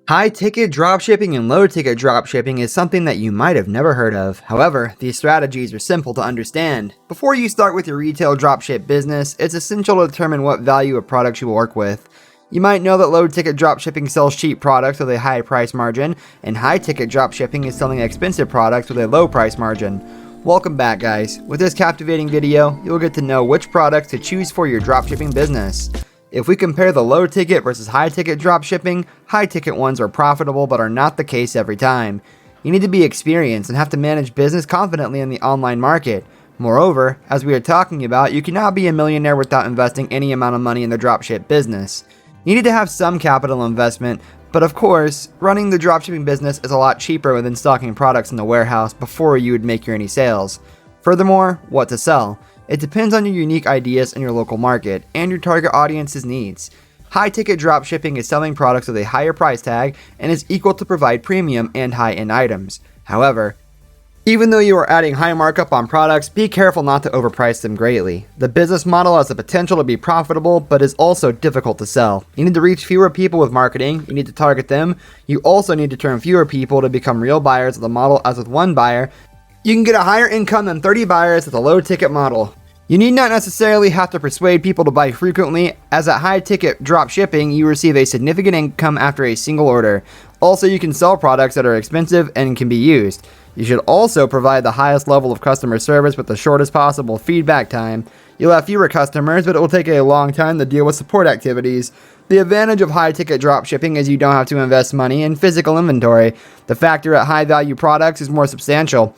High ticket dropshipping and low ticket dropshipping is something that you might have never heard of. However, these strategies are simple to understand. Before you start with your retail dropship business, it's essential to determine what value of products you will work with. You might know that low ticket dropshipping sells cheap products with a high price margin, and high ticket dropshipping is selling expensive products with a low price margin. Welcome back, guys. With this captivating video, you'll get to know which products to choose for your dropshipping business. If we compare the low ticket versus high ticket dropshipping, high ticket ones are profitable but are not the case every time. You need to be experienced and have to manage business confidently in the online market. Moreover, as we are talking about, you cannot be a millionaire without investing any amount of money in the dropship business. You need to have some capital investment, but of course, running the dropshipping business is a lot cheaper than stocking products in the warehouse before you would make any sales. Furthermore, what to sell. It depends on your unique ideas in your local market and your target audience's needs. High ticket dropshipping is selling products with a higher price tag and is equal to provide premium and high-end items. However, even though you are adding high markup on products, be careful not to overprice them greatly. The business model has the potential to be profitable, but is also difficult to sell. You need to reach fewer people with marketing, you need to target them, you also need to turn fewer people to become real buyers of the model, as with one buyer, you can get a higher income than 30 buyers with a low ticket model. You need not necessarily have to persuade people to buy frequently, as at high ticket dropshipping you receive a significant income after a single order. Also, you can sell products that are expensive and can be used. You should also provide the highest level of customer service with the shortest possible feedback time. You'll have fewer customers, but it will take a long time to deal with support activities. The advantage of high ticket dropshipping is you don't have to invest money in physical inventory. The factor at high value products is more substantial.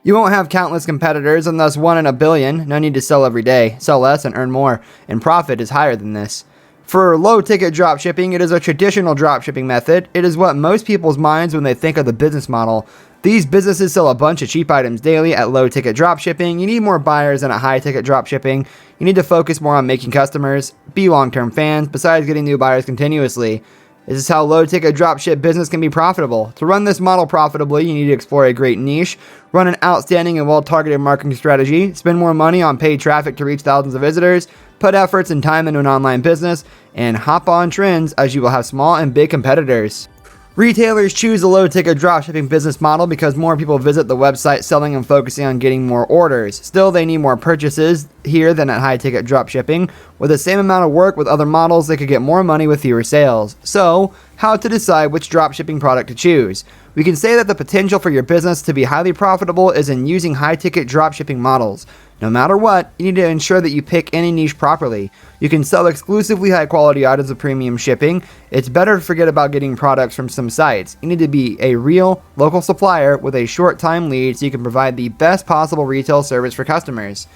You won't have countless competitors and thus 1 in a billion. No need to sell every day. Sell less and earn more, and profit is higher than this. For low ticket dropshipping, it is a traditional dropshipping method. It is what most people's minds when they think of the business model. These businesses sell a bunch of cheap items daily. At low ticket dropshipping, you need more buyers than at high ticket dropshipping. You need to focus more on making customers, be long-term fans, besides getting new buyers continuously. This is how low ticket dropship business can be profitable. To run this model profitably, you need to explore a great niche, run an outstanding and well-targeted marketing strategy, spend more money on paid traffic to reach thousands of visitors, put efforts and time into an online business, and hop on trends, as you will have small and big competitors. Retailers choose the low ticket dropshipping business model because more people visit the website selling and focusing on getting more orders. Still, they need more purchases here than at high ticket dropshipping. With the same amount of work with other models, they could get more money with fewer sales. So, how to decide which dropshipping product to choose? We can say that the potential for your business to be highly profitable is in using high ticket dropshipping models. No matter what, you need to ensure that you pick any niche properly. You can sell exclusively high quality items with premium shipping. It's better to forget about getting products from some sites. You need to be a real local supplier with a short time lead so you can provide the best possible retail service for customers.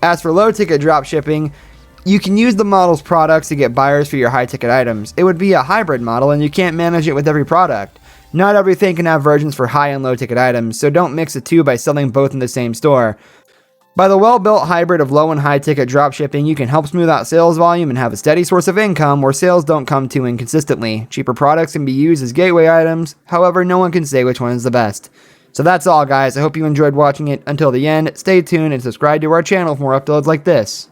As for low ticket dropshipping, you can use the model's products to get buyers for your high ticket items. It would be a hybrid model and you can't manage it with every product. Not everything can have versions for high and low ticket items, so don't mix the two by selling both in the same store. By the well-built hybrid of low and high ticket dropshipping, you can help smooth out sales volume and have a steady source of income where sales don't come too inconsistently. Cheaper products can be used as gateway items, however, no one can say which one is the best. So that's all, guys. I hope you enjoyed watching it until the end. Stay tuned and subscribe to our channel for more uploads like this.